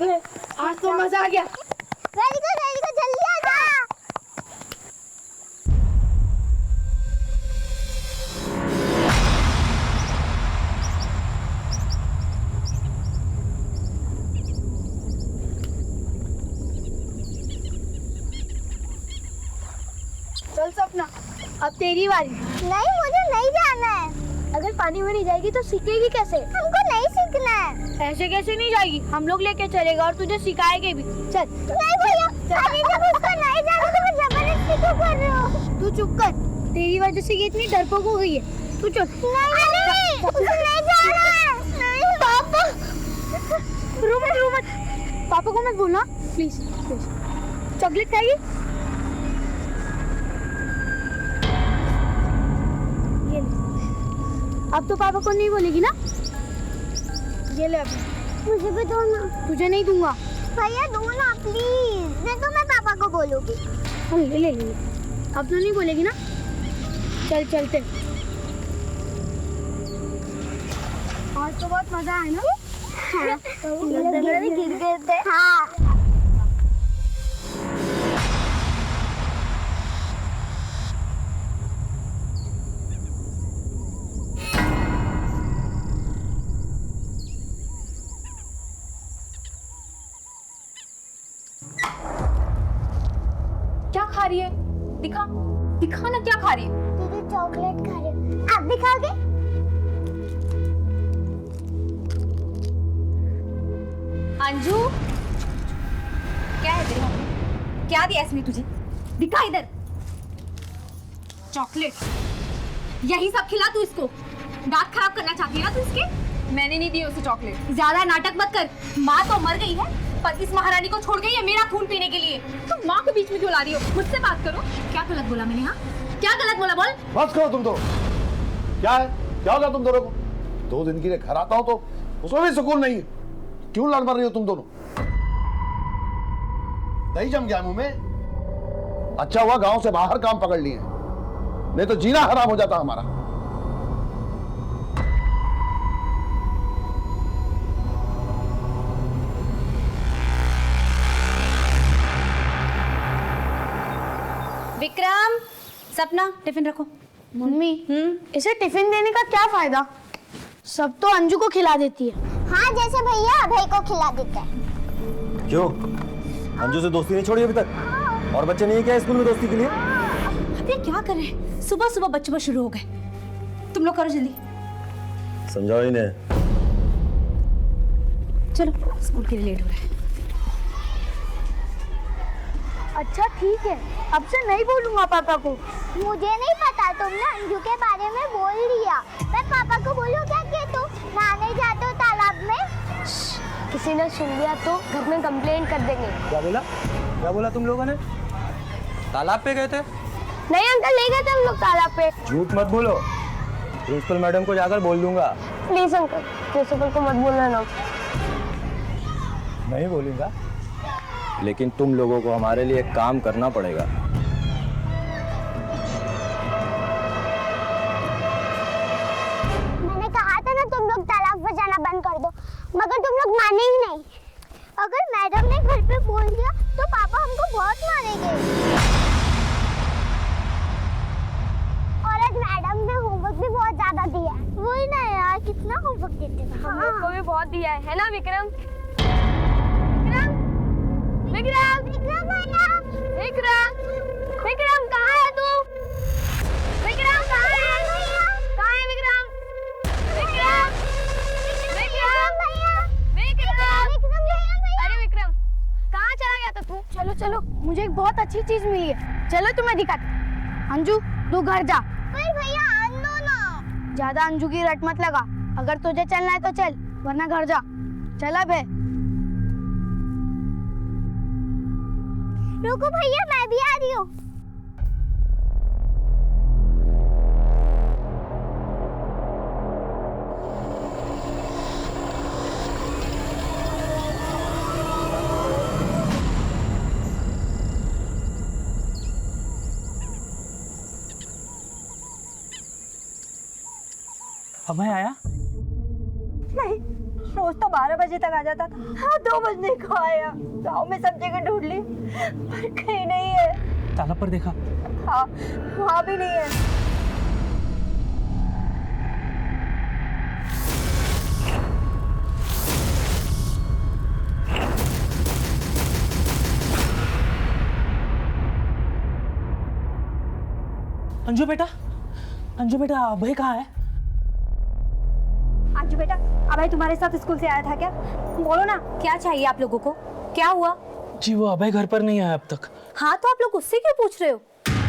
आज तो मजा आ गया। वेरी गुड जल्दी आ जा। चल सपना, अब तेरी बारी। नहीं, मुझे नहीं जाना है। अगर पानी में नहीं जाएगी तो सीखेगी कैसे? हमको नहीं सीखना है। ऐसे कैसे नहीं जाएगी? हम लोग लेके चलेगा और तुझे सिखाएंगे भी। चल। नहीं भैया, अरे जब उसको नहीं जाना तो मैं जबरदस्ती क्यों कर रही हूँ? तू चुप कर, तेरी वजह से ये इतनी डरपोक हो गई है। तू चल। नहीं, उसे नहीं जाना है। नहीं पापा। रो मत। पापा को मत बोलना प्लीज। चॉकलेट खाएगी? ये ले। अब तो पापा को नहीं बोलेगी ना? ये ले अभी। मुझे भी दो ना। तुझे नहीं दूंगा। भैया दो ना प्लीज, नहीं तो मैं पापा को बोलूंगी। ले। अब तो नहीं बोलेगी ना? चल चलते। आज तो बहुत मजा आया ना? हाँ। गिर गए थे। हाँ। क्या खा रही है? दिखा ना क्या खा रही है? दीदी चॉकलेट खा रही हूँ। आप भी खाओगे? अंजू, क्या है तेरे हाथ में? क्या दिया इसने तुझे? दिखा इधर। चॉकलेट। यही सब खिला तू इसको? दांत खराब करना चाहती है ना तू इसके? मैंने नहीं दी उसे चॉकलेट। ज्यादा नाटक मत कर। माँ तो मर गई है, पर इस महारानी को छोड़ गई है मेरा खून पीने के लिए। तुम माँ को बीच में क्यों ला रही हो? मुझसे बात करो। क्या गलत बोला मैंने? हाँ, क्या गलत बोला? बोल। बस करो तुम तो। क्या है? क्या होगा तुम दोनों को? 2 दिन के लिए घर आता हो तो उसमें भी सुकून नहीं है। क्यों लड़ मर रही हो तुम दोनों? दही जम गया मुंह में। अच्छा हुआ गांव से बाहर काम पकड़ लिए, नहीं तो जीना हराम हो जाता हमारा। विक्रम, सपना, टिफिन रखो। मम्मी, इसे टिफिन देने का क्या फायदा? सब तो अंजू को खिला देती है। हाँ, जैसे भैया अभय को खिला देते हैं। क्यों? अंजू से दोस्ती नहीं छोड़ी अभी तक? और बच्चे नहीं है क्या स्कूल में दोस्ती के लिए? अबे क्या कर रहे हैं? सुबह बच्चे शुरू हो गए। तुम लोग करो जल्दी। समझाओ इन्हें। चलो, स्कूल के लिए लेट हो रहा है। अच्छा ठीक है, अब से नहीं बोलूंगा पापा को। मुझे नहीं पता, तुमने अंजू के बारे में बोल दिया। मैं पापा को बोलूं क्या कि तुम नहाने जाते हो तालाब में? किसी ने सुन लिया तो घर में कंप्लेंट कर देंगे। क्या बोला तुम लोगों ने? तालाब पे गए थे? नहीं अंकल, नहीं गए थे हम लोग तालाब पे। झूठ मत बोलो, प्रिंसिपल मैडम को जाकर बोल दूंगा। प्लीज अंकल, प्रिंसिपल को मत बोलना ना। नहीं बोलूंगा, लेकिन तुम लोगों को हमारे लिए एक काम करना पड़ेगा। मैंने कहा था ना तुम लोग तालाब पर जाना बंद कर दो, मगर तुम लोग माने ही नहीं। अगर मैडम ने घर पे बोल दिया तो पापा हमको बहुत मारेंगे। और आज मैडम ने होमवर्क भी बहुत ज्यादा दिया है। वही ना यार, कितना होमवर्क देते हैं। हम लोग को भी बहुत दिया है ना विक्रम? विक्रम भैया, विक्रम कहाँ है तू? विक्रम कहाँ है? कहाँ है विक्रम? अरे विक्रम, कहाँ चला गया था तू? चलो, मुझे एक बहुत अच्छी चीज मिली है। चलो तुम्हें दिखाते। अंजू, तू घर जा। पर भैया आनो ना। ज्यादा अंजू की रट मत लगा। अगर तुझे चलना है तो चल, वरना घर जा। चला बे। रुको भैया, मैं भी आ रही हूँ। अभय आया? नहीं, रोज तो 12 बजे तक आ जाता था। हाँ 2 बजने को आया, गाँव में सब जगह ढूंढ ली पर कहीं नहीं है। ताला पर देखा? हाँ वहाँ भी नहीं है। अंजू बेटा, अंजू बेटा, अभय कहाँ है? अंजू बेटा, अभय तुम्हारे साथ स्कूल से आया था क्या? बोलो ना, क्या चाहिए आप लोगों को? क्या हुआ? जी वो अभय घर पर नहीं आया अब तक। हाँ तो आप लोग उससे क्यों पूछ रहे हो?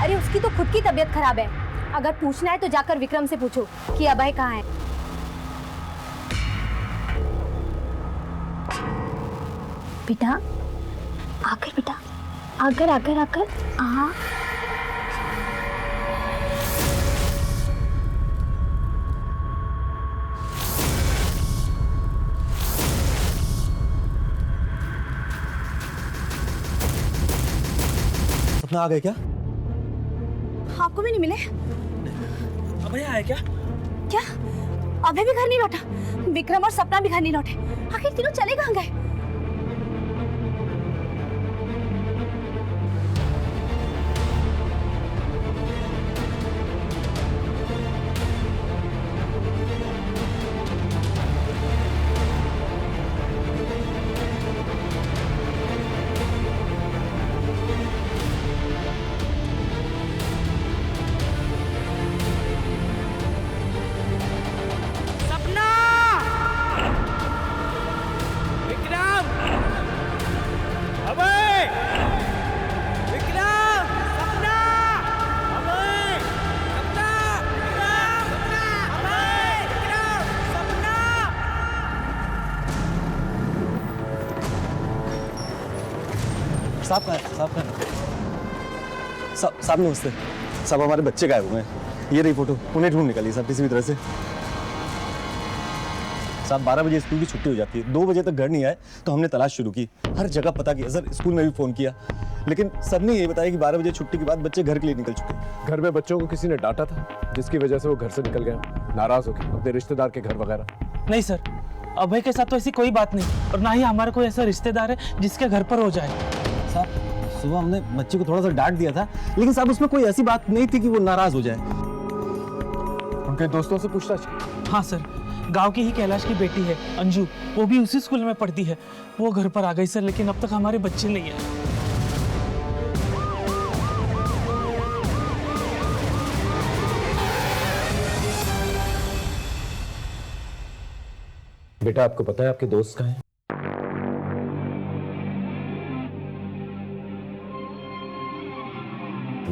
अरे उसकी तो खुद की तबीयत खराब है। अगर पूछना है तो जाकर विक्रम से पूछो कि अभय कहाँ है। बेटा आकर, बेटा आकर आकर आकर। हाँ सपना आ गए क्या? आपको भी नहीं मिले? अभय आया क्या? क्या अभय भी घर नहीं लौटा? विक्रम और सपना भी घर नहीं लौटे? आखिर तीनों चले कहाँ गए? साहब कहाँ है? साहब कहाँ है? साहब नमस्ते। साहब हमारे बच्चे गायब हुए हैं। ये रही फोटो, उन्हें ढूंढ निकाली साहब किसी भी तरह से। साहब 12 बजे स्कूल की छुट्टी हो जाती है, 2 बजे तक घर नहीं आए तो हमने तलाश शुरू की, हर जगह पता किया सर, स्कूल में भी फ़ोन किया, लेकिन सबने ये बताया कि 12 बजे छुट्टी के बाद बच्चे घर के लिए निकल चुके। घर में बच्चों को किसी ने डांटा था जिसकी वजह से वो घर से निकल गया, नाराज होकर अपने रिश्तेदार के घर वगैरह? नहीं सर, अभय के साथ तो ऐसी कोई बात नहीं, और ना ही हमारा कोई ऐसा रिश्तेदार है जिसके घर पर हो जाए। साहब सुबह हमने बच्चे को थोड़ा सा डांट दिया था, लेकिन साहब उसमें कोई ऐसी बात नहीं थी कि वो नाराज हो जाए। उनके दोस्तों से पूछताछ? हाँ सर, गांव की ही कैलाश की बेटी है अंजू, वो भी उसी स्कूल में पढ़ती है, वो घर पर आ गई सर, लेकिन अब तक हमारे बच्चे नहीं आए। बेटा आपको पता है आपके दोस्त कहाँ हैं?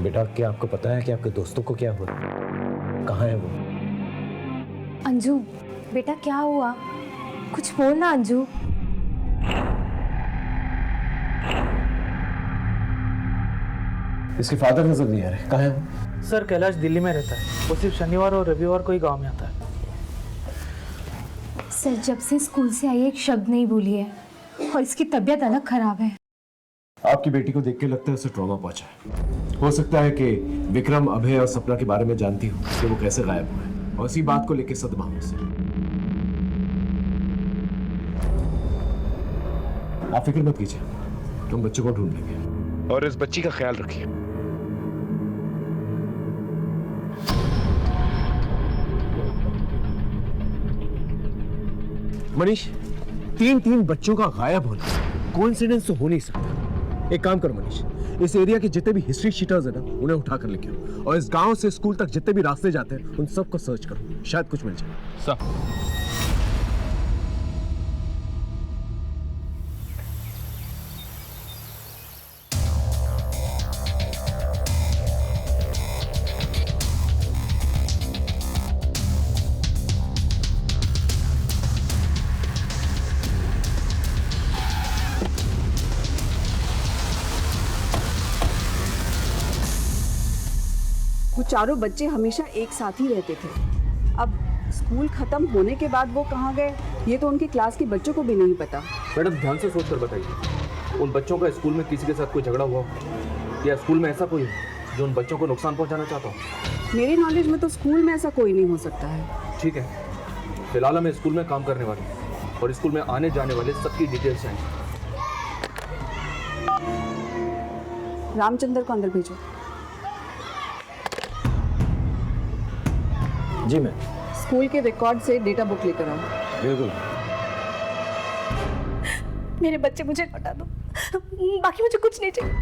बेटा क्या आपको पता है कि आपके दोस्तों को क्या हुआ? कहाँ है वो? अंजू बेटा क्या हुआ? कुछ बोल ना अंजू। इसके फादर नजर नहीं आ रहे, कहाँ है वो? सर कैलाश दिल्ली में रहता है, वो सिर्फ शनिवार और रविवार को ही गाँव में आता है। सर जब से स्कूल से आई एक शब्द नहीं बोली है, और इसकी तबीयत अलग खराब है। आपकी बेटी को देख के लगता है उसे ट्रॉमा पहुंचा है। हो सकता है कि विक्रम, अभय और सपना के बारे में जानती हो कि वो कैसे गायब हुए, और इसी बात को लेकर सदमा हो उसे। आप फिक्र मत कीजिए, हम बच्चों को ढूंढ लेंगे, और इस बच्ची का ख्याल रखिए। मनीष, 3 बच्चों का गायब होना कोइंसिडेंस तो हो नहीं सकता। एक काम करो मनीष, इस एरिया के जितने भी हिस्ट्री शीटर्स हैं ना, उन्हें उठा कर लेके आओ, और इस गांव से स्कूल तक जितने भी रास्ते जाते हैं उन सबको सर्च करो, शायद कुछ मिल जाए। सब वो चारों बच्चे हमेशा एक साथ ही रहते थे। अब स्कूल खत्म होने के बाद वो कहाँ गए, ये तो उनकी क्लास के बच्चों को भी नहीं पता। मैडम ध्यान से सोच कर बताइए, उन बच्चों का स्कूल में किसी के साथ कोई झगड़ा हुआ हो, या स्कूल में ऐसा कोई है जो उन बच्चों को नुकसान पहुंचाना चाहता हो? मेरे नॉलेज में तो स्कूल में ऐसा कोई नहीं हो सकता है। ठीक है, फिलहाल हमें स्कूल में काम करने वाले हैं। और स्कूल में आने जाने वाले सबकी डिटेल्स चाहिए। रामचंद्र को अंदर भेजो। जी मैम। स्कूल के रिकॉर्ड से डेटा बुक लेकर आओ। बिल्कुल। मेरे बच्चे मुझे लौटा दो, बाकी मुझे कुछ नहीं चाहिए।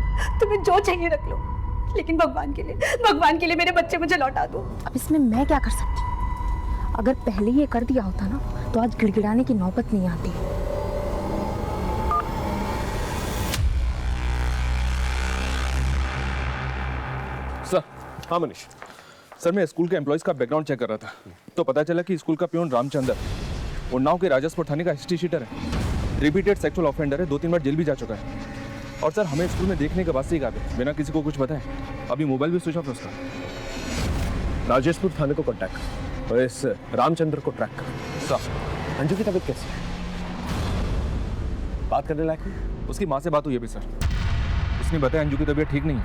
तुम्हें जो चाहिए रख लो, लेकिन भगवान के लिए मेरे बच्चे मुझे लौटा दो। अब इसमें मैं क्या कर सकती हूँ? अगर पहले ये कर दिया होता ना तो आज गिड़गिड़ाने की नौबत नहीं आती। सर। हाँ मनीष। सर, मैं स्कूल के एम्प्लॉयज़ का बैकग्राउंड चेक कर रहा था, तो पता चला कि स्कूल का प्यून रामचंद्र उन्नाव के राजस्पुर थाने का हिस्ट्री शीटर है, रिपीटेड सेक्सुअल ऑफेंडर है, 2-3 बार जेल भी जा चुका है। और सर, हमें स्कूल में देखने के बाद से ही कहा था, बिना किसी को कुछ बताए। अभी मोबाइल भी स्विच ऑफ है उसका। राजेशपुर थाने को कांटेक्ट कर और इस रामचंद्र को ट्रैक कर। सर, अंजू की तबीयत कैसी है? बात करने लायक है? उसकी माँ से बात हुई अभी सर, उसने बताया अंजू की तबीयत ठीक नहीं है।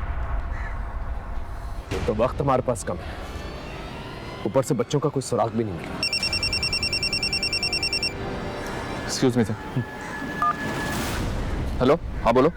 तो वक्त हमारे पास कम है, ऊपर से बच्चों का कोई सुराग भी नहीं मिला। Excuse me sir. हेलो, हाँ बोलो।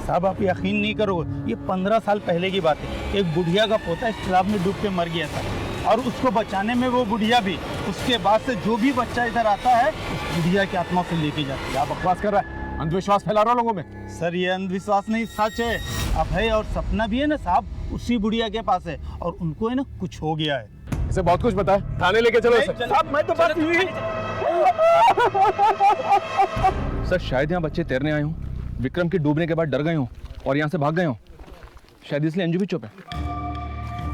साहब आप यकीन नहीं करोगे, ये 15 साल पहले की बात है। एक बुढ़िया का पोता इस तालाब में डूब के मर गया था और उसको बचाने में वो बुढ़िया भी। उसके बाद से जो भी बच्चा इधर आता है उस बुढ़िया की आत्मा से लेके जाती है। क्या बकवास कर रहा है? अंधविश्वास फैला रहा लोगों में। सर ये अंधविश्वास नहीं, सच है। अभय और सपना भी है ना साहब, उसी बुढ़िया के पास है और उनको है ना कुछ हो गया है। इसे बहुत कुछ पता है, थाने लेके चलो इसे। साहब मैं तो बात सर, शायद यहाँ बच्चे तैरने आए हों, विक्रम के डूबने के बाद डर गए हों और यहाँ से भाग गए हों। शायद इसलिए अंजू भी चुप है।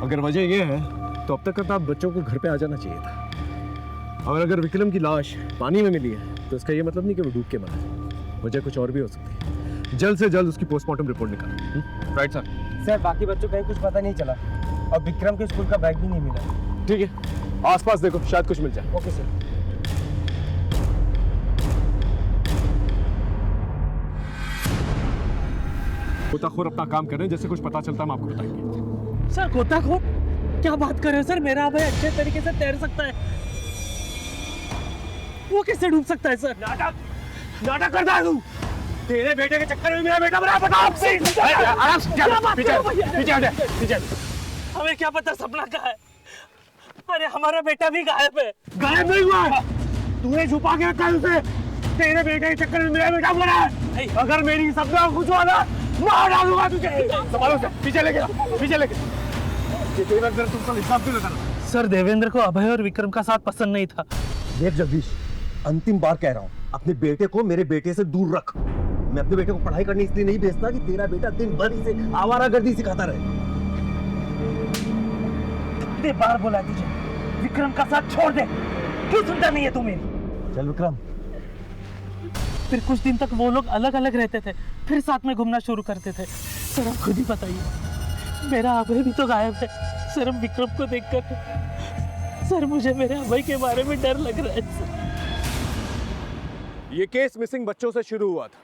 अगर वजह ये है तो अब तक तो आप बच्चों को घर पे आ जाना चाहिए था। और अगर विक्रम की लाश पानी में मिली है तो इसका ये मतलब नहीं कि वो डूब के मरा है। वजह कुछ और भी हो सकती है। जल्द से जल्द उसकी पोस्टमार्टम रिपोर्ट निकालो। Right sir. सर बाकी बच्चों का कुछ पता नहीं चला और विक्रम के स्कूल का बैग भी नहीं मिला। ठीक है, आसपास देखो, शायद कुछ मिल जाए। Okay sir. गोताखोर अपना काम कर रहे हैं, जैसे कुछ पता चलता है हम आपको बताएंगे। सर गोताखोर? क्या बात कर रहे हो सर? मेरा भाई अच्छे तरीके से तैर सकता है, वो कैसे डूब सकता है सर? नाटक करता है तू। तेरे बेटे के चक्कर में मेरा बेटा मरा। बताओ आराम से, पीछे। हमें क्या पता सपना कहाँ है? अरे हमारा बेटा भी गायब है। गायब नहीं हुआ, तूने छुपा के रखा है उसे। तेरे बेटे के चक्कर में मेरा बेटा मरा है। अगर मेरी सपना कुछ हुआ ना, मार डालूंगा तुझे। संभालो से, पीछे लेके। ये देवेंद्र तुमसे हिसाब क्यों लगा? सर देवेंद्र को अभय और विक्रम का साथ पसंद नहीं था। देख जगदीश, अंतिम बार कह रहा हूँ, अपने बेटे को मेरे बेटे से दूर रख। मैं अपने बेटे को पढ़ाई करने इसलिए नहीं भेजता कि तेरा बेटा दिन भर इसे आवारागर्दी सिखाता रहे। कितने बार बोला तुझे विक्रम का साथ छोड़ दे, क्यों सुनता नहीं है तू मेरी? चल विक्रम। फिर कुछ दिन तक वो लोग अलग अलग रहते थे, फिर साथ में घूमना शुरू करते थे। सर आप खुद ही बताइए, मेरा अभय भी तो गायब है। सर हम विक्रम को देखकर, सर मुझे मेरे अभय के बारे में डर लग रहा है। ये केस मिसिंग बच्चों से शुरू हुआ था,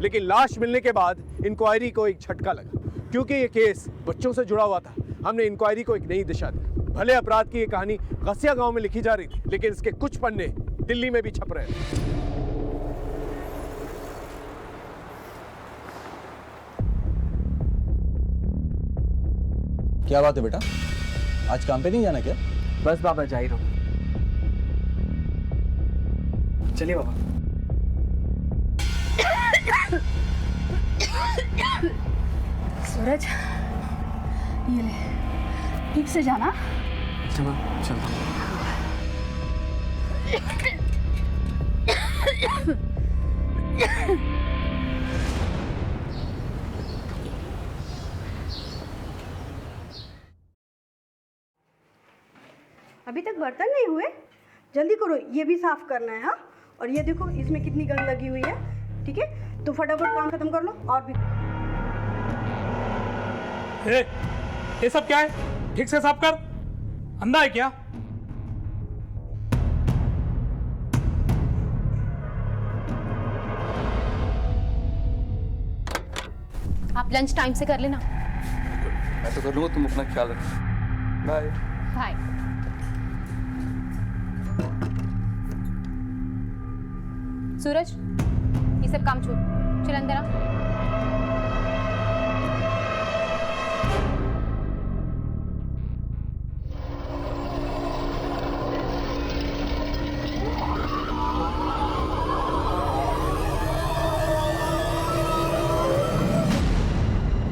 लेकिन लाश मिलने के बाद इंक्वायरी को एक झटका लगा। क्योंकि ये केस बच्चों से जुड़ा हुआ था, हमने इंक्वायरी को एक नई दिशा दी। भले अपराध की ये कहानी गसिया गांव में लिखी जा रही थी, लेकिन इसके कुछ पन्ने दिल्ली में भी छप रहे थे। क्या बात है बेटा, आज काम पे नहीं जाना क्या? बस बाबा जा ही रहा हूँ। चलिए बाबा। सूरज ये ले, ठीक से जाना। चलता हूँ। अभी तक बर्तन नहीं हुए? जल्दी करो, ये भी साफ करना है। हाँ, और ये देखो इसमें कितनी गंद लगी हुई है। ठीक है, तो फटाफट काम खत्म कर लो। और भी ये सब क्या है? ठीक से साफ कर। अंधा है क्या? आप लंच टाइम से कर लेना। मैं तो कर लूंगा, तुम अपना ख्याल रखो। बाय। बाय। सूरज, ये सब काम छोड़, चल अंदर आ।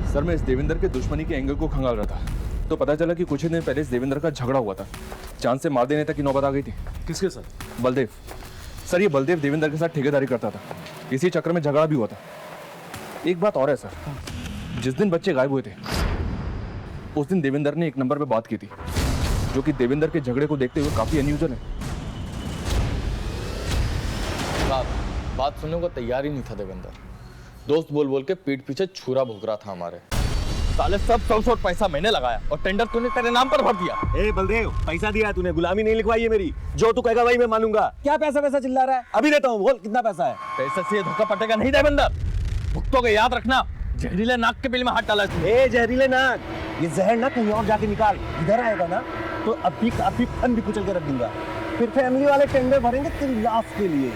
सर, मैं इस देवेंद्र के दुश्मनी के एंगल को खंगाल रहा था तो पता चला कि कुछ ही दिन पहले इस देवेंद्र का झगड़ा हुआ था। चांद से मार देने तक की नौबत आ गई थी। किसके साथ? बलदेव। सर, ये बलदेव देवेंद्र के साथ ठेकेदारी करता था, इसी चक्कर में झगड़ा भी हुआ था। एक बात और है सर, जिस दिन बच्चे गायब हुए थे उस दिन देवेंद्र ने एक नंबर पे बात की थी, जो कि देवेंद्र के झगड़े को देखते हुए काफी अनयूजुअल है। बात सुनने को तैयार ही नहीं था देवेंद्र। दोस्त बोल बोल के पीठ पीछे छुरा भोग रहा था हमारे। साले सब 100 पैसा मैंने लगाया और टेंडर तूने तेरे नाम पर भर दिया। ए बलदेव, पैसा दिया है तूने, गुलामी नहीं लिखवाई है मेरी। जो तू कहेगा वही मैं मानूंगा। क्या पैसा पैसा चिल्ला रहा है? अभी देता हूँ, बोल कितना पैसा है? पैसे से ये धोखा पटेगा नहीं देवेंद्र। भुगतोगे, याद रखना। जहरीले नाक के बिल में हाथ डाला तूने। ए जहरीले नाक, ये जहर ना कहीं और जाके निकाल। इधर आएगा ना तो अभी फन भी कुचल के रख दूंगा। फिर फैमिली वाले टेंडर भरेंगे तेरी लाश के लिए,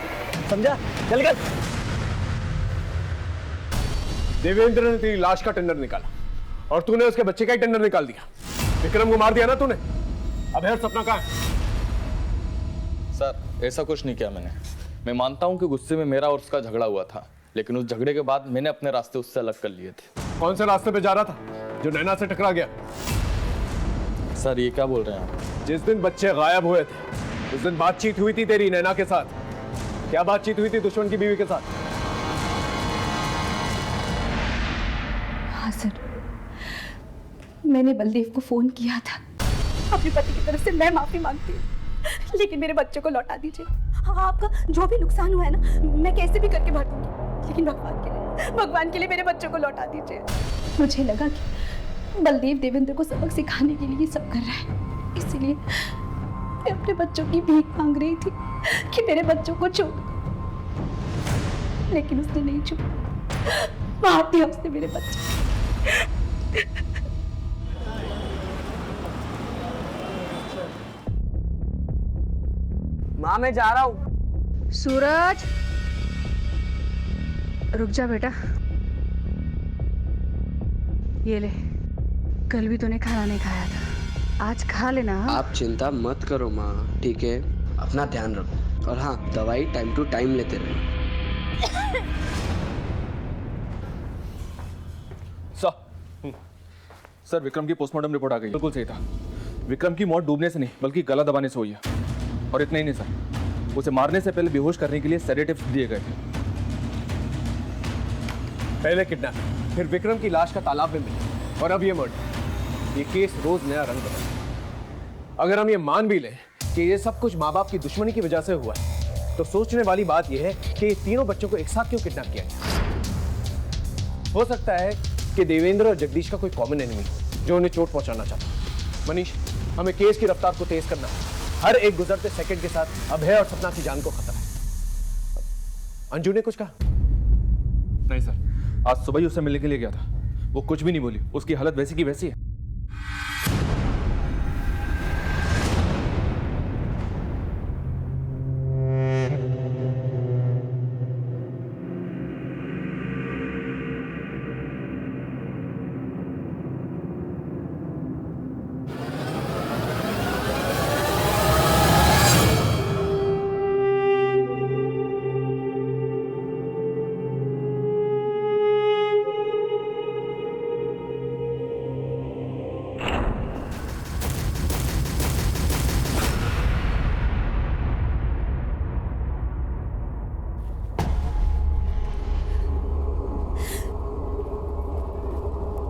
समझा? चल गया। देवेंद्र ने तेरी लाश का टेंडर निकाला और तूने उसके बच्चे का ही टेंडर निकाल दिया। विक्रम को मार दिया ना तूने। अब है सपना कहाँ है? सर, ऐसा कुछ नहीं किया मैंने। मैं मानता हूँ कि गुस्से में मेरा और उसका झगड़ा हुआ था, लेकिन उस झगड़े के बाद मैंने अपने रास्ते उससे अलग कर लिए थे। कौन से रास्ते पे जा रहा था जो नैना से टकरा गया? सर, ये क्या बोल रहे हैं आप? जिस दिन बच्चे गायब हुए थे उस दिन बातचीत हुई थी तेरी नैना के साथ। क्या बातचीत हुई थी दुश्मन की बीवी के साथ? हाँ सर, मैंने बलदेव को फोन किया था। अपने पति की तरफ से मैं माफी मांगती हूँ, लेकिन मेरे बच्चों को लौटा दीजिए। हाँ, आपका जो भी नुकसान हुआ है ना, मैं कैसे भी करके भर दूंगी, लेकिन भगवान के लिए मेरे बच्चों को लौटा दीजिए। मुझे लगा कि बलदेव देवेंद्र को सबक सिखाने के लिए सब कर रहा है, इसलिए मैं अपने बच्चों की भीख मांग रही थी कि मेरे बच्चों को छू, लेकिन उसने नहीं छू। मार दिया उसने मेरे बच्चे। माँ, मैं जा रहा हूँ। सूरज, रुक जा बेटा। ये ले, कल भी तूने खाना नहीं खाया था, आज खा लेना। आप चिंता मत करो माँ, ठीक है? अपना ध्यान रखो और हाँ, दवाई टाइम टू टाइम लेते रहो। सर, विक्रम की पोस्टमार्टम रिपोर्ट आ गई। बिल्कुल सही था। विक्रम की मौत डूबने से नहीं बल्कि गला दबाने से हुई है। और इतना ही नहीं सर, उसे मारने से पहले बेहोश करने के लिए सेडेटिव्स दिए गए थे। पहले किडनैप, फिर विक्रम की लाश का तालाब में मिली और अब ये मर्डर। ये केस रोज नया रंग बदलता। अगर हम ये मान भी लें कि ये सब कुछ माँ बाप की दुश्मनी की वजह से हुआ है, तो सोचने वाली बात यह है कि ये तीनों बच्चों को एक साथ क्यों किडनैप किया गया? हो सकता है कि देवेंद्र और जगदीश का कोई कॉमन एनिमी जो उन्हें चोट पहुंचाना चाहता। मनीष, हमें केस की रफ्तार को तेज करना है। हर एक गुजरते सेकंड के साथ अभय और सपना की जान को खतरा है। अंजू ने कुछ कहा? नहीं सर, आज सुबह ही उससे मिलने के लिए गया था। वो कुछ भी नहीं बोली, उसकी हालत वैसी की वैसी है।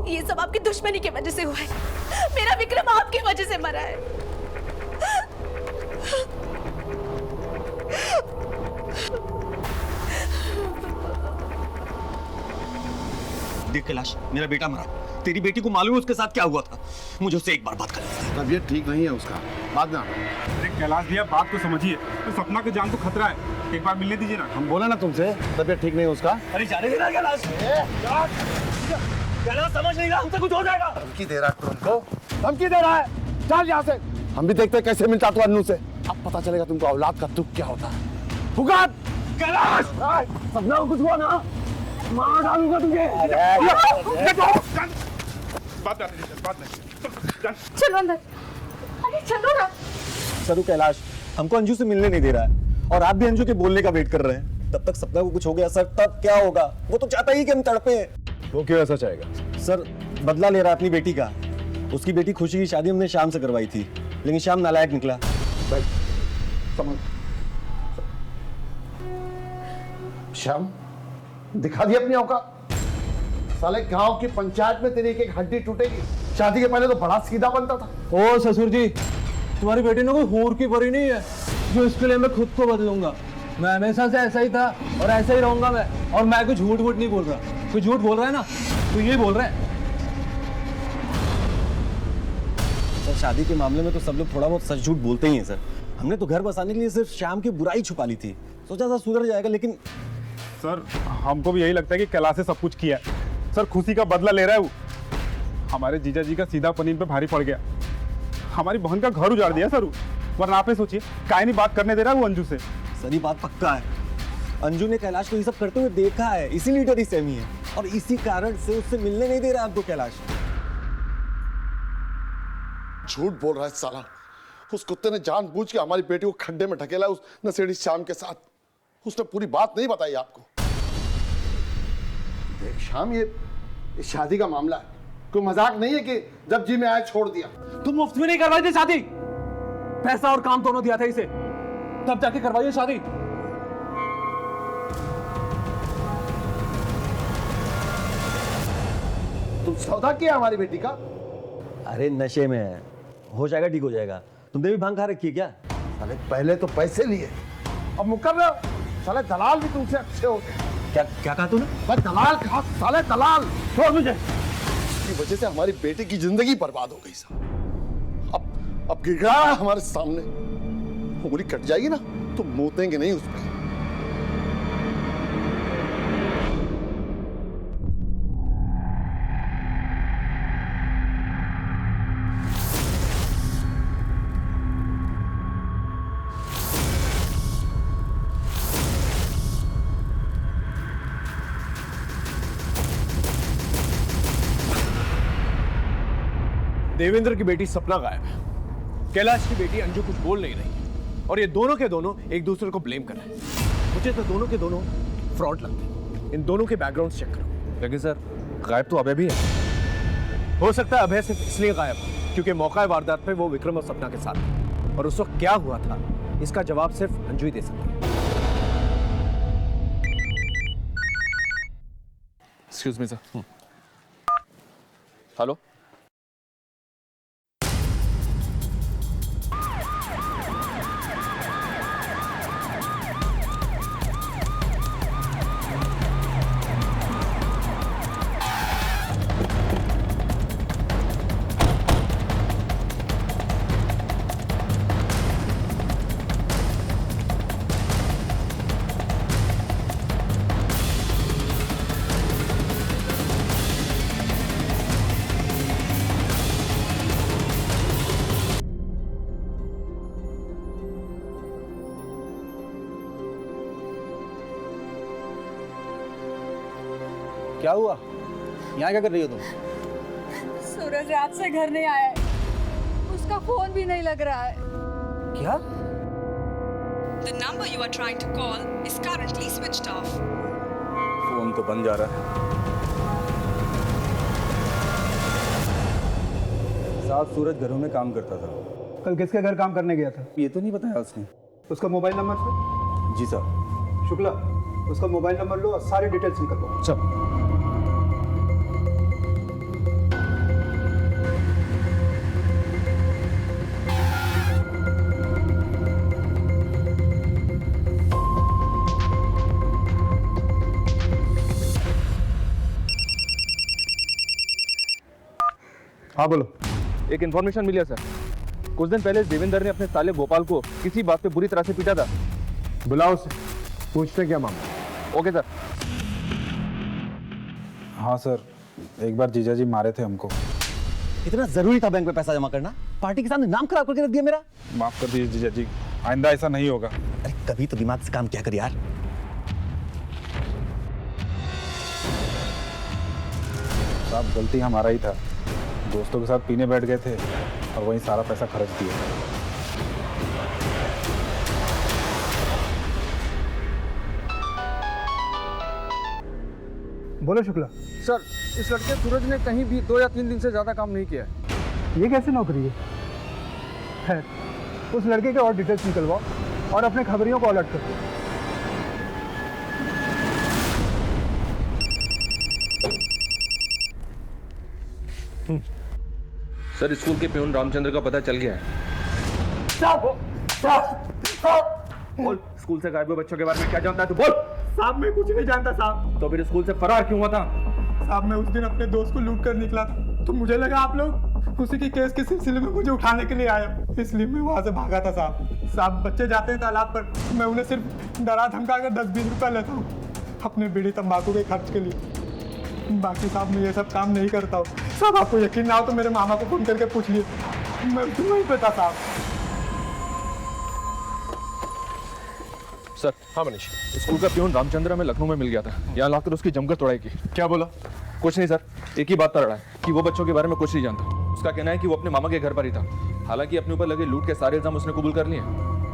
ये सब आपकी दुश्मनी की वजह से हुआ है। मेरा विक्रम आपकी वजह से मरा है। देख कैलाश, मेरा बेटा मरा, तेरी बेटी को मालूम है उसके साथ क्या हुआ था? मुझे उससे एक बार बात करनी है। तबीयत ठीक नहीं है उसका, बाद में आना। अरे कैलाश भैया बात तो समझिए, तो सपना की जान को खतरा है, एक बार मिलने दीजिए ना। हम बोला ना तुमसे तबीयत ठीक नहीं है उसका। अरे जाने देना कैलाश, कैलाश समझ नहीं रहा, हमसे कुछ हो जाएगा। धमकी दे रहा है तुमको, धमकी दे रहा है। चल यहाँ से, हम भी देखते हैं कैसे मिलता तू अन्नू से। अब पता चलेगा तुमको औलाद का दुख क्या होता है। पुकार कैलाश, सपना को कुछ हुआ ना, मार डालूंगा तुझे। चलो अंदर, अरे चलो ना। सरू कैलाश हमको अंजू से मिलने नहीं दे रहा है और आप भी अंजू के बोलने का वेट कर रहे हैं। तब तक सपना को कुछ हो गया सर, तब क्या होगा? वो तो चाहता ही कि हम तड़पे। वो क्यों ऐसा चाहेगा? सर बदला ले रहा है अपनी बेटी का। उसकी बेटी खुशी की शादी हमने शाम से करवाई थी, लेकिन शाम नालायक निकला। समझ श्याम, दिखा दी अपनी औकात। साले गांव की पंचायत में तेरी एक हड्डी टूटेगी। शादी के पहले तो बड़ा सीधा बनता था। ओ ससुर जी, तुम्हारी बेटी ने कोई हूर की परी नहीं है जो इसके लिए मैं खुद को बदलूंगा। मैं हमेशा से ऐसा ही था और ऐसा ही रहूंगा मैं। और मैं कोई झूठ वूठ नहीं बोल रहा। कोई झूठ बोल रहा है ना तो ये बोल रहा है। सर शादी के मामले में तो सब लोग थोड़ा बहुत सच झूठ बोलते ही हैं सर। हमने तो घर बसाने के लिए सिर्फ शाम की बुराई छुपा ली थी, सोचा था सुधर जाएगा, लेकिन सर हमको भी यही लगता है कि कैलाश से सब कुछ किया है। सर खुशी का बदला ले रहा है वो। हमारे जीजा जी का सीधा पनीर पे भारी पड़ गया। हमारी बहन का घर उजाड़ दिया सर वो। वरना आप ही सोचिए, काहे नहीं बात करने दे रहा है वो अंजू से। सर ये बात पक्का है, अंजू ने कैलाश को ये सब करते हुए देखा है, इसीलिए डरी सहमी है और इसी कारण से उससे मिलने नहीं दे रहा आपको कैलाश। झूठ बोल रहा है साला। उस कुत्ते ने जानबूझ के हमारी बेटी को खड्डे में ढकेला उस नशेड़ी श्याम के साथ। उसने पूरी बात नहीं बताई आपको। देख श्याम, ये शादी का मामला है, कोई मजाक नहीं है कि जब जी में आए छोड़ दिया। तुम मुफ्त में नहीं करवाई थी शादी, पैसा और काम दोनों दिया था इसे, तब जाके करवाइए शादी। तुम सौदा किया हमारी बेटी का? अरे नशे में है, हो जाएगा, ठीक हो जाएगा। तुमने भी भांग खा रखी है क्या? साले पहले तो पैसे लिए, अब मुकर रहे हो। साले दलाल भी तुमसे अच्छे होते हैं। क्या क्या कहा तूने? मैं दलाल कहा, साले दलाल। छोड़ मुझे। इसकी वजह से हमारी बेटी की जिंदगी बर्बाद हो गई साहब। अब गिड़गिड़ा रहा है हमारे सामने। उंगली कट जाएगी ना तो मोतेंगे नहीं उस पर। देवेंद्र की बेटी सपना गायब है, कैलाश की बेटी अंजू कुछ बोल नहीं रही और ये दोनों के दोनों एक दूसरे को ब्लेम कर रहे हैं। मुझे तो दोनों के दोनों फ्रॉड लगते हैं। इन दोनों के बैकग्राउंड चेक करो। लेकिन सर गायब तो अभय भी है। हो सकता है अभय सिर्फ इसलिए गायब हो क्योंकि मौका वारदात पे वो विक्रम और सपना के साथ था और उस वक्त क्या हुआ था इसका जवाब सिर्फ अंजू ही दे सकती है। Excuse me sir. हेलो, क्या हुआ? यहाँ क्या कर रही हो तुम? सूरज रात से घर नहीं आया है, उसका फोन भी नहीं लग रहा है। क्या? The number you are trying to call is currently switched off. Phone तो बंद जा रहा है। साहब सूरज घरों में काम करता था। कल किसके घर काम करने गया था? ये तो नहीं बताया उसने। उसका मोबाइल नंबर सर? जी साहब। शुक्ला, उसका मोबाइल नंबर लो और सारी डिटेल्स निकल लो। सब। हाँ बोलो। एक इन्फॉर्मेशन मिली है सर, कुछ दिन पहले देवेंद्र ने अपने साले गोपाल को किसी बात पे बुरी तरह से पीटा था। बुलाओ उसे, पूछते क्या मामला। Okay sir. हाँ सर, एक बार जीजा जी मारे थे हमको। इतना जरूरी था बैंक में पैसा जमा करना? पार्टी के सामने नाम खराब करके रख दिया मेरा। माफ कर दीजिए जीजा जी, आइंदा ऐसा नहीं होगा। अरे कभी तो दिमाग से काम किया कर यार। साहब गलती हमारा ही था, दोस्तों के साथ पीने बैठ गए थे और वहीं सारा पैसा खर्च दिया। बोलो शुक्ला। सर, इस लड़के सूरज ने कहीं भी 2 या 3 दिन से ज़्यादा काम नहीं किया है। ये कैसी नौकरी है? खैर, उस लड़के के और डिटेल्स निकलवाओ और अपने खबरियों को अलर्ट करो। सर, स्कूल के प्यून रामचंद्र का पता चल गया है। बोल, स्कूल से गायब हुए बच्चों के बारे में क्या जानता है तू? बोल। साहब मैं कुछ नहीं जानता साहब। तो फिर स्कूल से फरार क्यों हुआ था? साहब मैं उस दिन अपने दोस्त को लूट कर निकला था, तो मुझे लगा आप लोग उसी के केस के सिलसिले में मुझे उठाने के लिए आए, इसलिए मैं वहाँ से भागा था साहब। साहब बच्चे जाते हैं तालाब पर, मैं उन्हें सिर्फ डरा धमका कर 10-20 रुपये लेता हूँ अपने बीड़ी तंबाकू के खर्च के लिए। बाकी साहब मैं ये सब काम नहीं करता हूँ। साहब आपको यकीन ना हो तो मेरे मामा को फोन करके पूछ लिए, मैं तुम्हें ही पता साहब। सर। हाँ मनीष, स्कूल का प्यून रामचंद्र में लखनऊ में मिल गया था, यहाँ लाकर उसकी जमकर तोड़ाई की। क्या बोला? कुछ नहीं सर, एक ही बात पर अड़ा है कि वो बच्चों के बारे में कुछ नहीं जानता। उसका कहना है कि वो अपने मामा के घर पर ही था, हालांकि अपने ऊपर लगे लूट के सारे इल्जाम उसने कबूल कर लिए।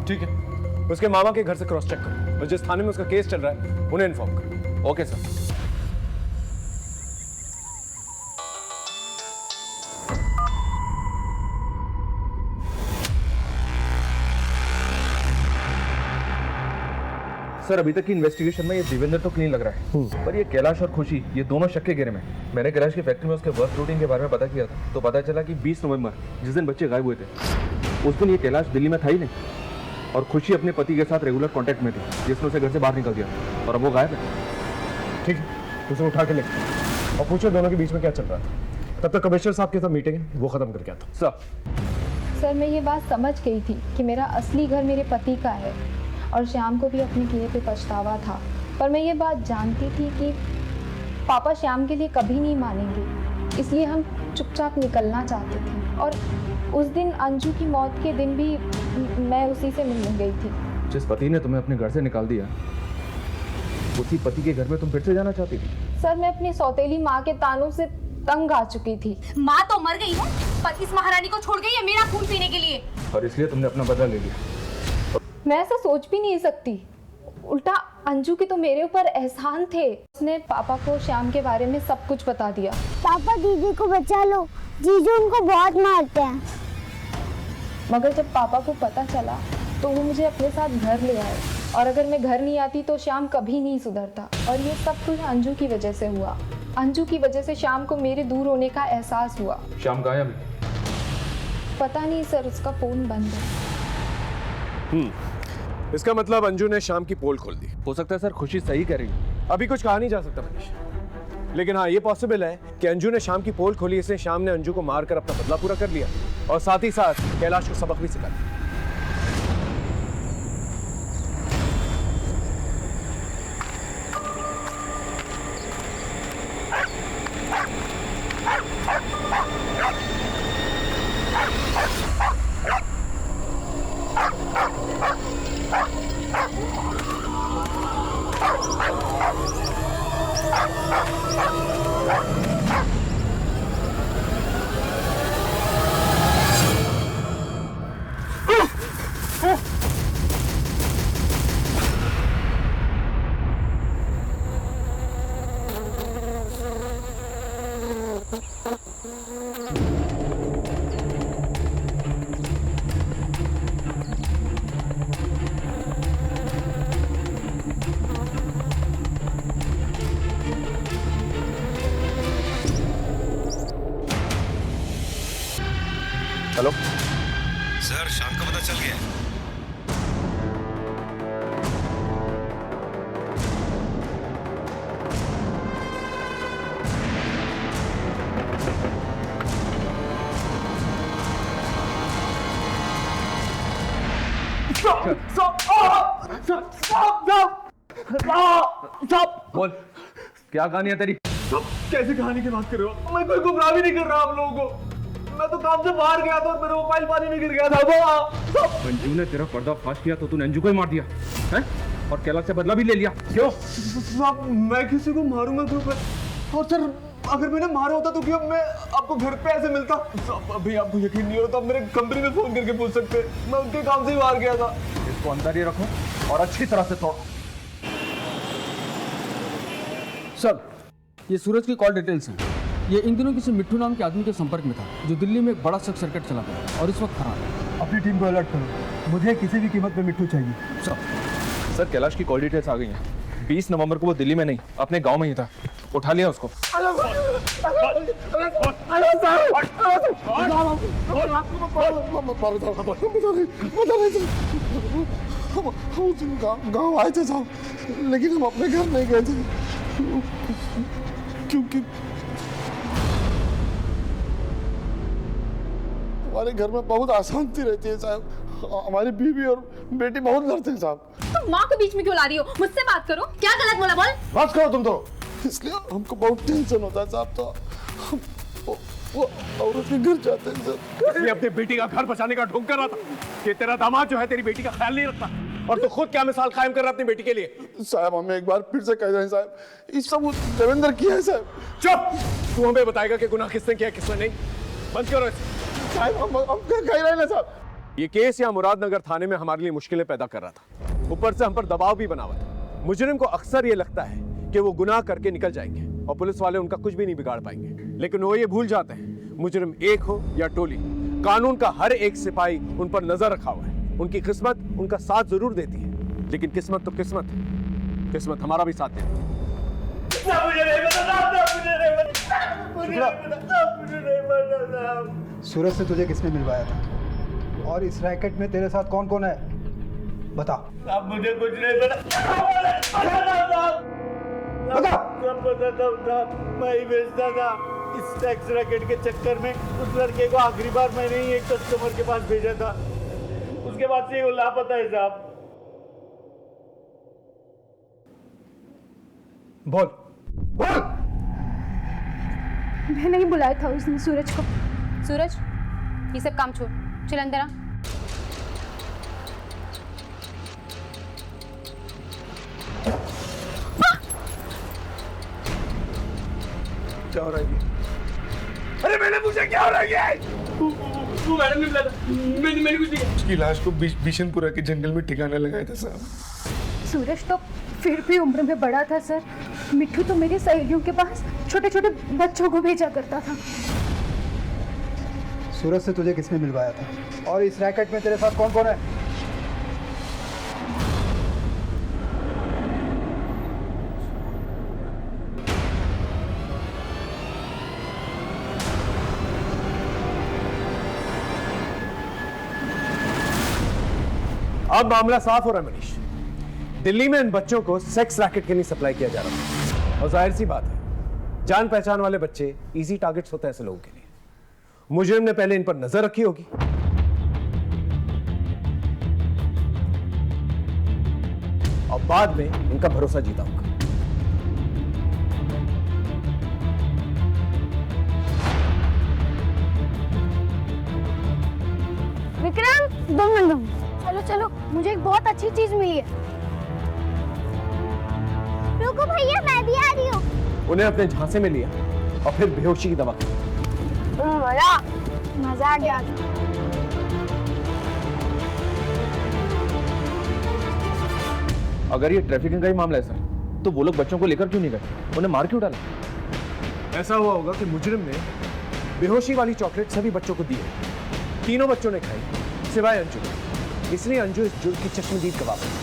ठीक है, उसके मामा के घर से क्रॉस चेक करो और जिस थाने में उसका केस चल रहा है उन्हें इन्फॉर्म करो। Okay sir. सर, अभी तक की इन्वेस्टिगेशन में ये देवेंद्र तो क्लीन लग रहा है, पर ये कैलाश और खुशी ये दोनों शक के घेरे में। मैंने कैलाश की फैक्ट्री में उसके वर्क रूटीन के बारे में पता किया था, तो पता चला कि 20 नवंबर जिस दिन बच्चे गायब हुए थे उस दिन ये कैलाश दिल्ली में था ही नहीं, और खुशी अपने पति के साथ रेगुलर कांटेक्ट में थी, जिसने उसे घर से बाहर निकल दिया और अब वो गायब है। ठीक है, उसे उठा के ले और पूछो दोनों के बीच में क्या चल रहा था। तब तक कमिश्नर साहब के साथ मीटिंग है, वो खत्म करके आता हूं। सर, मैं ये बात समझ गई थी कि मेरा असली घर मेरे पति का है और श्याम को भी अपने किए पे पछतावा था, पर मैं ये बात जानती थी कि पापा श्याम के लिए कभी नहीं मानेंगे, इसलिए हम चुपचाप निकलना चाहते थे। और उस दिन अंजू की मौत के दिन भी मैं उसी से मिलने गई थी। जिस पति ने तुम्हें अपने घर से निकाल दिया, उसी पति के घर में तुम फिर से जाना चाहती थी? सर, मैं अपनी सौतेली माँ के तानों से तंग आ चुकी थी। माँ तो मर गई है, पर इस महारानी को छोड़ गई है मेरा खून पीने के लिए, और इसलिए तुमने अपना बदला ले लिया। मैं ऐसा सोच भी नहीं सकती। उल्टा अंजू के तो मेरे ऊपर एहसान थे, उसने पापा को श्याम के बारे में सब कुछ बता दिया। पापा दीदी को बचा लो, जीजू उनको बहुत मारते हैं। मगर जब पापा को पता चला तो वो मुझे अपने साथ घर ले आए, और अगर मैं घर नहीं आती तो श्याम कभी नहीं सुधरता। और ये सब कुछ अंजू की वजह से हुआ। अंजू की वजह से श्याम को मेरे दूर होने का एहसास हुआ। श्याम गायब है? पता नहीं सर, उसका फोन बंद है। इसका मतलब अंजू ने शाम की पोल खोल दी। हो सकता है सर, खुशी सही कह रही है। अभी कुछ कहा नहीं जा सकता मनीष, लेकिन हाँ ये पॉसिबल है कि अंजू ने शाम की पोल खोली, इसलिए शाम ने अंजू को मारकर अपना बदला पूरा कर लिया और साथ ही साथ कैलाश को सबक भी सिखा दिया। हेलो सर, शाम का पता चल गया है। बोल क्या कहानी है तेरी? कैसी कहानी की बात कर रहे हो? मैं कोई गुमराह भी नहीं कर रहा आप लोगों को। मैं तो काम से बाहर गया था और मेरा मोबाइल पानी में गिर गया था। अंजू ने तेरा पर्दाफाश किया तो तूने अंजू को ही मार दिया हैं? और कैलाश से बदला भी ले लिया क्यों? साहब मैं किसी को मारूंगा क्यों? और सर अगर मैंने मारा होता तो क्या मैं आपको घर पे ऐसे मिलता? अभी आपको यकीन नहीं होता, मेरे कंपनी में फोन करके पूछ सकते, मैं उनके काम से ही बाहर गया था। इसको अंदर ही रखो और अच्छी तरह से तोड़ो। सर ये सूरज की कॉल डिटेल्स हैं। ये इन दिनों किसी मिट्टू नाम के आदमी के संपर्क में था जो दिल्ली में एक बड़ा शॉर्ट सर्किट चला गया और इस वक्त फरार है। अपनी टीम को अलर्ट करो, मुझे किसी भी कीमत पे मिट्टू चाहिए। सर कैलाश की कॉल डिटेल्स आ गई हैं। 20 नवंबर को वो दिल्ली में नहीं अपने गांव में ही था, उठा लिया उसको। गाँव आए थे साहब, लेकिन हम अपने घर नहीं गए थे क्योंकि हमारे घर में बहुत अशांति रहती है साहब। हमारी बीवी और बेटी बहुत लड़ते हैं साहब। तुम माँ को बीच में क्यों ला रही हो? मुझसे बात करो। क्या गलत बोला बोल? बात करो तुम तो। इसलिए हमको बहुत टेंशन होता है साहब, तो वो औरत के घर जाते हैं सर। इसलिए अपनी बेटी का घर बचाने का ढोंग कर रहा था कि तेरा दामाद जो है तेरी बेटी का ख्याल नहीं रखता, और तो खुद क्या मिसाल कायम कर रहा अपनी बेटी के लिए। साहब हमें एक बार फिर से कह रहे हैं साहब, इस सब देवेंद्र किया है साहब। चुप! तू हमें बताएगा कि गुनाह किसने किया किसने नहीं। बंद करो साहब, हम कह रहे हैं ना साहब। ये केस यहाँ मुरादनगर थाने में हमारे लिए मुश्किलें पैदा कर रहा था, ऊपर से हम पर दबाव भी बना हुआ था। मुजरिम को अक्सर ये लगता है कि वो गुनाह करके निकल जाएंगे और पुलिस वाले उनका कुछ भी नहीं बिगाड़ पाएंगे, लेकिन वो ये भूल जाते हैं मुजरिम एक हो या टोली, कानून का हर एक सिपाही उन पर नजर रखा हुआ है। उनकी किस्मत उनका साथ जरूर देती है, लेकिन किस्मत तो किस्मत है, किस्मत हमारा भी साथ देती है। सूरज से तुझे किसने मिलवाया था और इस रैकेट में तेरे साथ कौन कौन है बता। अब मुझे कुछ नहीं पता। मैं ही बेचता था। इस टैक्स रैकेट के चक्कर में उस लड़के को आखिरी बार मैंने ही एक कस्टमर के पास भेजा था, उसके बाद से वो लापता है साहब। बोल बोल। मैंने ही बुलाया था उस दिन सूरज को। सूरज ये सब काम छोड़, चल अंदर आ। क्या हो रहा है? अरे मैंने पूछा क्या हो रहा है? वो मैडम ने बुलाया था, मैंने कुछ नहीं। उसकी लाश को बिशनपुरा के जंगल में ठिकाने लगाया था साहब। सूरज तो फिर भी उम्र में बड़ा था सर। मिट्टू तो मेरी सहेलियों के पास छोटे छोटे बच्चों को भेजा करता था। सूरज से तुझे किसने मिलवाया था और इस रैकेट में तेरे साथ कौन कौन है? अब मामला साफ हो रहा है मनीष। दिल्ली में इन बच्चों को सेक्स रैकेट के लिए सप्लाई किया जा रहा है, और जाहिर सी बात है जान पहचान वाले बच्चे इजी टारगेट्स होते हैं ऐसे लोगों के लिए। मुजरिम ने पहले इन पर नजर रखी होगी, और बाद में इनका भरोसा जीता होगा। विक्रम 2 मिनट, चलो चलो, मुझे एक बहुत अच्छी चीज मिली है। रुको भैया, मैं भी आ रही हूँ। उन्हें अपने झांसे में लिया और फिर बेहोशी की दवा की। मजा आ गया। अगर ये ट्रैफिकिंग का ही मामला है सर, तो वो लोग बच्चों को लेकर क्यों नहीं गए? उन्हें मार क्यों डाला? ऐसा हुआ होगा कि मुजरिम ने बेहोशी वाली चॉकलेट सभी बच्चों को दी है। तीनों बच्चों ने खाई सिवाय अंजू, इसलिए अंजू इस जुर्म की चश्मदीद गवाह है।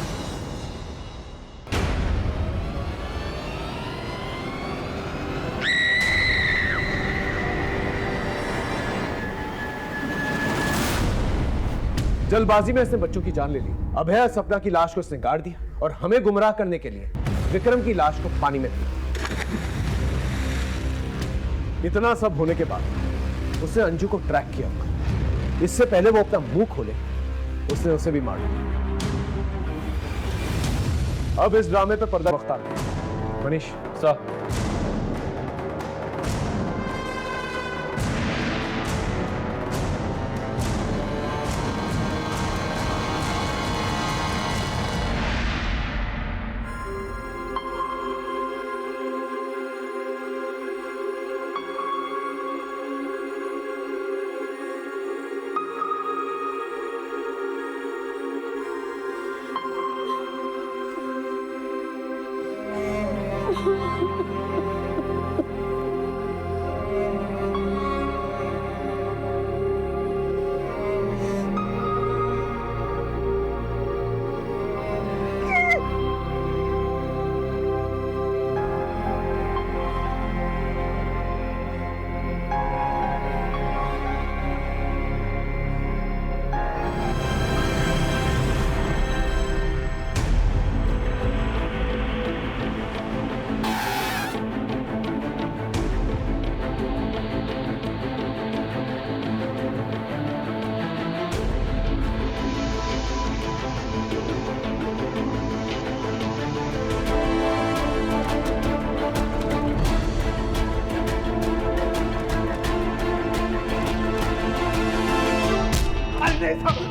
जल्दबाजी में इसने बच्चों की जान ले ली। अभय सपना की लाश को इसने गाड़ दिया और हमें गुमराह करने के लिए विक्रम की लाश को पानी में फेंका। इतना सब होने के बाद उसने अंजू को ट्रैक किया होगा। इससे पहले वो अपना मुंह खोले उसने उसे भी मार दिया। अब इस ड्रामे पे पर्दा वक्त आ गया। मनीष सर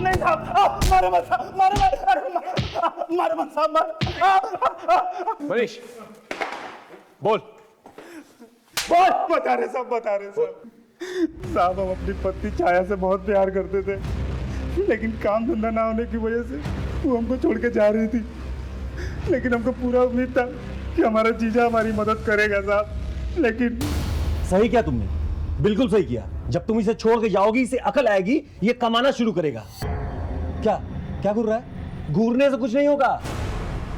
नहीं साहब, मारो मत साहब, मारो मत, अरे मारो मत साहब, मारो। मनीष बोल बता रहे साहब। साहब हम अपनी पत्नी छाया से बहुत प्यार करते थे, लेकिन काम धंधा ना होने की वजह से वो हमको छोड़ के जा रही थी। लेकिन हमको पूरा उम्मीद था कि हमारा जीजा हमारी मदद करेगा साहब, लेकिन सही किया तुमने, बिल्कुल सही किया। जब तुम इसे छोड़ के जाओगी, इसे अकल आएगी, ये कमाना शुरू करेगा। क्या क्या घूर रहा है? घूरने से कुछ नहीं होगा,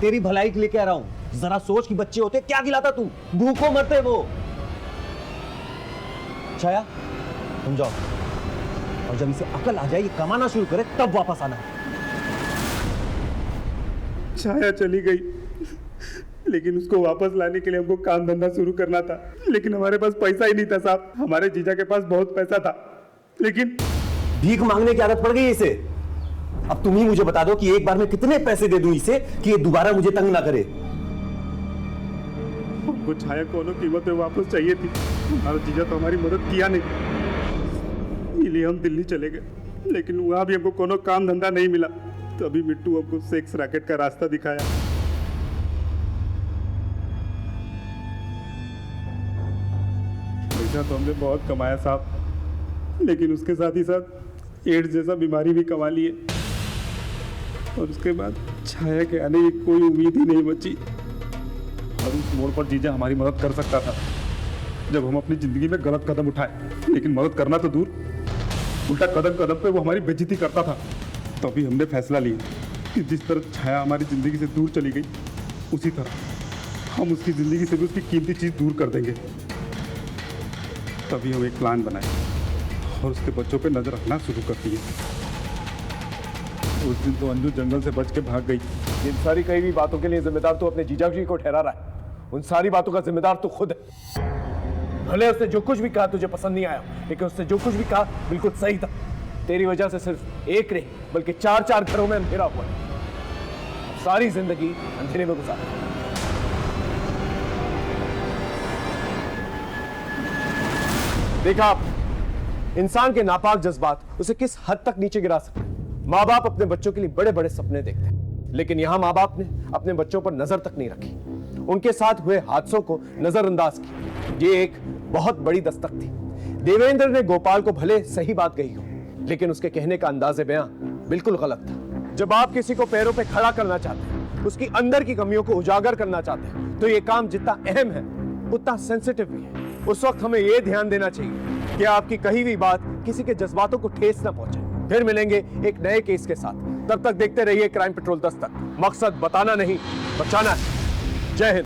तेरी भलाई के लिए कह रहा हूं। जरा सोच कि बच्चे होते क्या खिलाता तू, भूखों मरते वो। छाया तुम जाओ, और जब इसे अकल आ जाए, ये कमाना शुरू करे, तब वापस आना। छाया चली गई, लेकिन उसको वापस लाने के लिए हमको काम धंधा शुरू करना था, लेकिन हमारे पास पैसा ही नहीं था साहब। हमारे जीजा के पास बहुत पैसा था, लेकिन भीख मांगने की आदत पड़ गई इसे। अब तुम ही मुझे बता दो कि एक बार में कितने पैसे दे दूं इसे कि ये दोबारा मुझे तंग ना करे। हमको छाया कोनो कीमत पे वापस चाहिए थी। हमारा जीजा तो हमारी मदद किया नहीं, इसलिए हम दिल्ली चले गए, लेकिन वहां भी हमको कोनो काम धंधा नहीं मिला। तभी मिट्टू हमको सेक्स रैकेट का रास्ता दिखाया। पैसा तो हमने बहुत कमाया साहब, लेकिन उसके साथ ही साथ एड्स जैसा बीमारी भी कमा लिए, और उसके बाद छाया के आने की कोई उम्मीद ही नहीं बची। और उस मोड़ पर जीजा हमारी मदद कर सकता था, जब हम अपनी जिंदगी में गलत कदम उठाए। लेकिन मदद करना तो दूर, उल्टा कदम कदम पे वो हमारी बेइज्जती करता था। तभी हमने फैसला लिया कि जिस तरह छाया हमारी जिंदगी से दूर चली गई, उसी तरह हम उसकी जिंदगी से भी उसकी कीमती चीज दूर कर देंगे। तभी हम एक प्लान बनाए और उसके बच्चों पे नजर रखना शुरू कर दिए। उस दिन तो अंजू जंगल से बच के भाग गई। इन सारी कई भी बातों के लिए जिम्मेदार तो अपने जीजा जी को ठहरा रहा है। उन सारी बातों का जिम्मेदार तो खुद है। भले उसने जो कुछ भी कहा तुझे पसंद नहीं आया, लेकिन उसने जो कुछ भी कहा बिल्कुल सही था। तेरी वजह से सिर्फ एक नहीं बल्कि 4-4 घरों में अंधेरा हुआ है। सारी जिंदगी अंधेरे में गुजारी। देखा आप, इंसान के नापाक जज्बात उसे किस हद तक नीचे गिरा सकते हैं। माँ बाप अपने बच्चों के लिए बड़े बड़े सपने देखते हैं, लेकिन यहां माँ बाप ने अपने बच्चों पर नजर तक नहीं रखी, उनके साथ हुए हादसों को नजरअंदाज किया। ये एक बहुत बड़ी दस्तक थी। देवेंद्र ने गोपाल को भले सही बात कही हो, लेकिन उसके कहने का अंदाज़े बयां बिल्कुल गलत था। जब आप किसी को पैरों पे खड़ा करना चाहते हैं, उसकी अंदर की कमियों को उजागर करना चाहते हैं, तो ये काम जितना अहम है उतना सेंसिटिव भी है। उस वक्त हमें यह ध्यान देना चाहिए कि आपकी कही हुई बात किसी के जज्बातों को ठेस ना पहुंचे। फिर मिलेंगे एक नए केस के साथ। तब तक देखते रहिए क्राइम पेट्रोल दस्तक। मकसद बताना नहीं, बचाना है। जय हिंद।